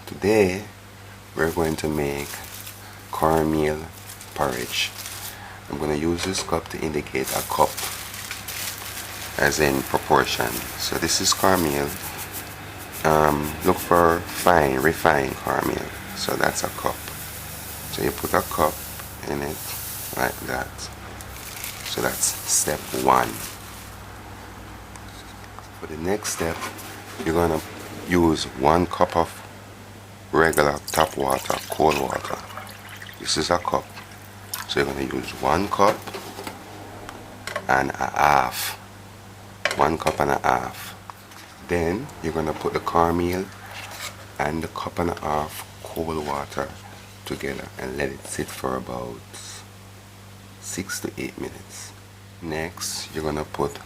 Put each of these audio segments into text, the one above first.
Today we're going to make cornmeal porridge. I'm going to use this cup to indicate a cup as in proportion. So this is cornmeal. Look for fine, refined cornmeal. So that's a cup. So you put a cup in it like that. So that's step one. For the next step, you're going to use 1 cup of regular tap water, cold water. This is a cup. So you're going to use 1 cup and a half. 1 cup and a half. Then you're going to put the cornmeal and the cup and a half cold water together and let it sit for about 6 to 8 minutes. Next, you're going to put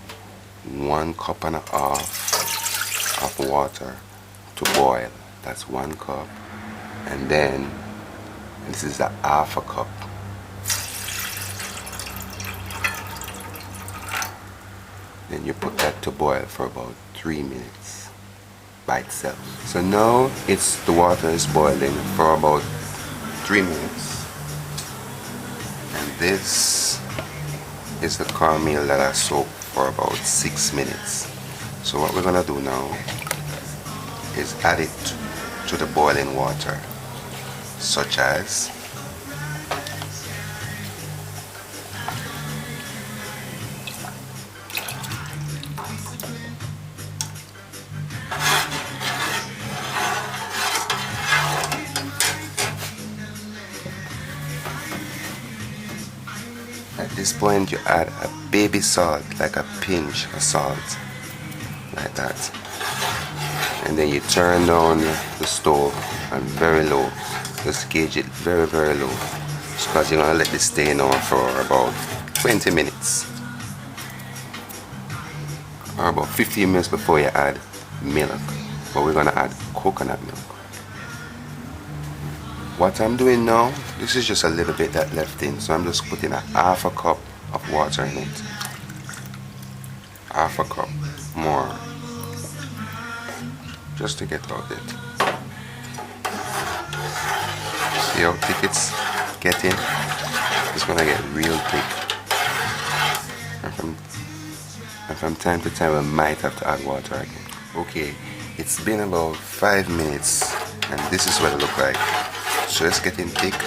1 cup and a half of water to boil. That's 1 cup. And then this is a half a cup. Then you put that to boil for about 3 minutes by itself. So now the water is boiling for about 3 minutes. And this is the cornmeal that I soaked for about 6 minutes. So what we're gonna do now is add it to the boiling water, such as at this point you add a baby salt, like a pinch of salt, like that. And then you turn down the stove on very low. Just gauge it very, very low. Because you're going to let this stay on for about 20 minutes. Or about 15 minutes before you add milk. But we're going to add coconut milk. What I'm doing now, this is just a little bit that left in. So I'm just putting a half a cup of water in it. Half a cup more. Just to get out it. See how thick it's getting? It's gonna get real thick. And from time to time we might have to add water again. Okay, it's been about 5 minutes and this is what it looks like. So it's getting thick.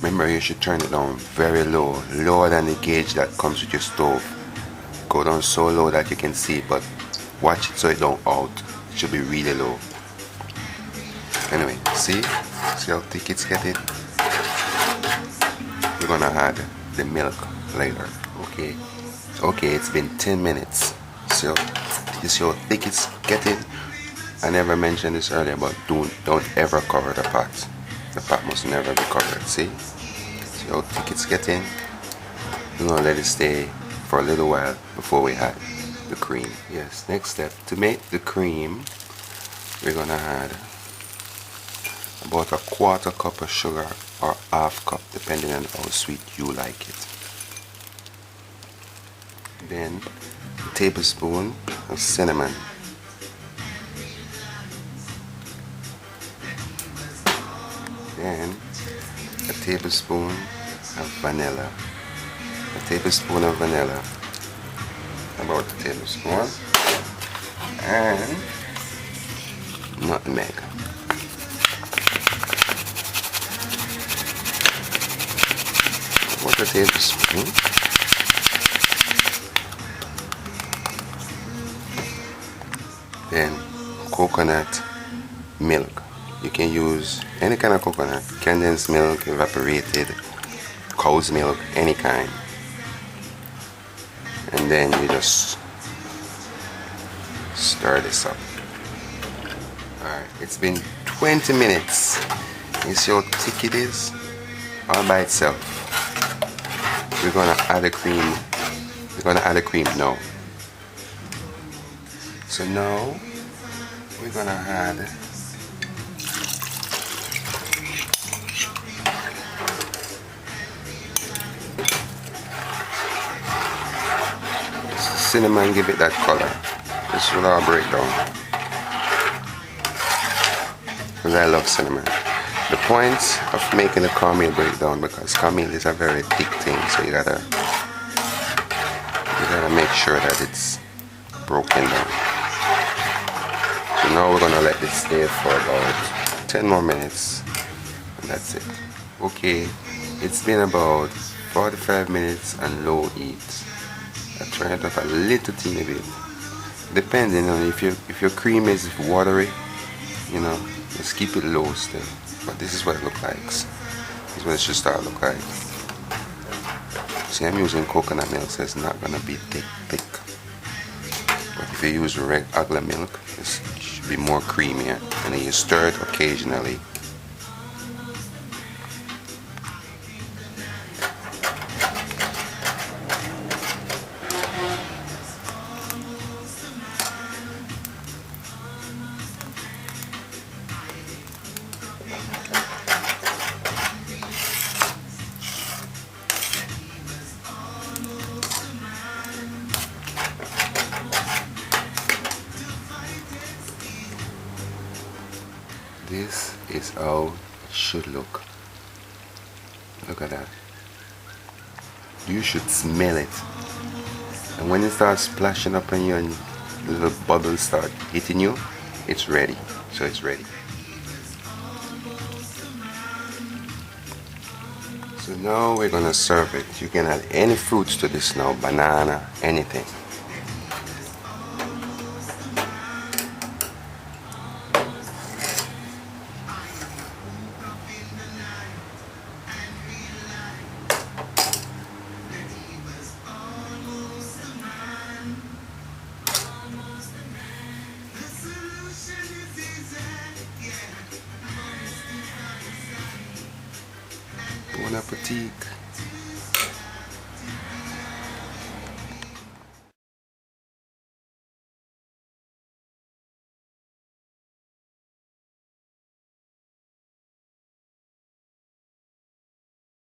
Remember, you should turn it down very low, lower than the gauge that comes with your stove. Go down so low that you can see, but watch it so it don't out. It should be really low. Anyway, see how thick it's getting? We're gonna add the milk later. Okay, it's been 10 minutes. So you see how thick it's getting? I never mentioned this earlier, but don't ever cover the pot. The pot must never be covered. See how thick it's getting? We're gonna let it stay for a little while before we add the cream. Yes, next step, to make the cream, we're gonna add about a 1/4 cup of sugar or 1/2 cup, depending on how sweet you like it. Then a tablespoon of cinnamon. Then a tablespoon of vanilla. A tablespoon of vanilla. About a tablespoon. And nutmeg. About a tablespoon. Then coconut milk. You can use any kind of coconut, condensed milk, evaporated, cow's milk, any kind. And then you just stir this up. Alright, it's been 20 minutes. You see how thick it is? All by itself. We're gonna add the cream. We're gonna add the cream now. So now we're gonna add cinnamon, give it that color. This will all break down. because I love cinnamon. The point of making the cornmeal breakdown, because cornmeal is a very thick thing, so you gotta make sure that it's broken down. So now we're gonna let this stay for about 10 more minutes, and that's it. Okay, it's been about 45 minutes on low heat. I turn it up a little teeny bit, depending on if your cream is watery, you know, just keep it low still. But this is what it looks like. This is what it should start to look like. See, I'm using coconut milk, so it's not gonna be thick. But if you use regular milk, it should be more creamier, and then you stir it occasionally. This is how it should look. Look at that. You should smell it. And when it starts splashing up on you and little bubbles start hitting you, it's ready. So it's ready. So now we're gonna serve it. You can add any fruits to this now, banana, anything. Bon appetit.